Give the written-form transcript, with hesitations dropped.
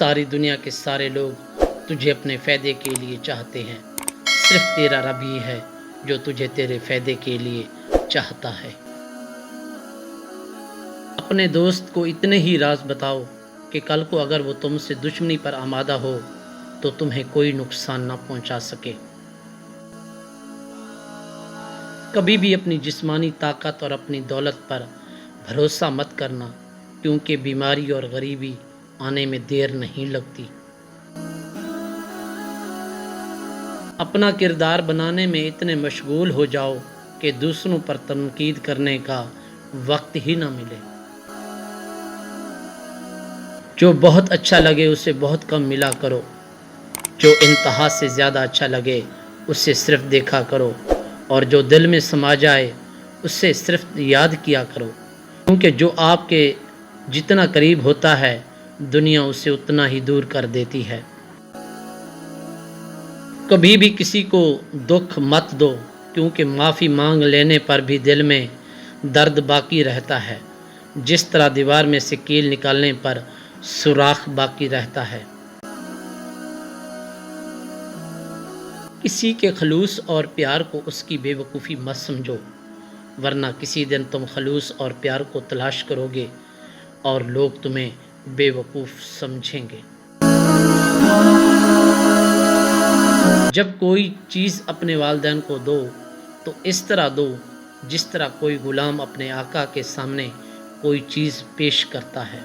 ساری دنیا کے سارے لوگ تجھے اپنے فائدے کے لیے چاہتے ہیں، صرف تیرا رب ہی ہے جو تجھے تیرے فائدے کے لیے چاہتا ہے۔ اپنے دوست کو اتنے ہی راز بتاؤ کہ کل کو اگر وہ تم سے دشمنی پر آمادہ ہو تو تمہیں کوئی نقصان نہ پہنچا سکے۔ کبھی بھی اپنی جسمانی طاقت اور اپنی دولت پر بھروسہ مت کرنا، کیونکہ بیماری اور غریبی آنے میں دیر نہیں لگتی۔ اپنا کردار بنانے میں اتنے مشغول ہو جاؤ کہ دوسروں پر تنقید کرنے کا وقت ہی نہ ملے۔ جو بہت اچھا لگے اسے بہت کم ملا کرو، جو انتہا سے زیادہ اچھا لگے اسے صرف دیکھا کرو، اور جو دل میں سما جائے اسے صرف یاد کیا کرو، کیونکہ جو آپ کے جتنا قریب ہوتا ہے دنیا اسے اتنا ہی دور کر دیتی ہے۔ کبھی بھی کسی کو دکھ مت دو، کیونکہ معافی مانگ لینے پر بھی دل میں درد باقی رہتا ہے، جس طرح دیوار میں سے کیل نکالنے پر سوراخ باقی رہتا ہے۔ کسی کے خلوص اور پیار کو اس کی بے وقوفی مت سمجھو، ورنہ کسی دن تم خلوص اور پیار کو تلاش کرو گے اور لوگ تمہیں بے وقوف سمجھیں گے۔ جب کوئی چیز اپنے والدین کو دو تو اس طرح دو جس طرح کوئی غلام اپنے آقا کے سامنے کوئی چیز پیش کرتا ہے۔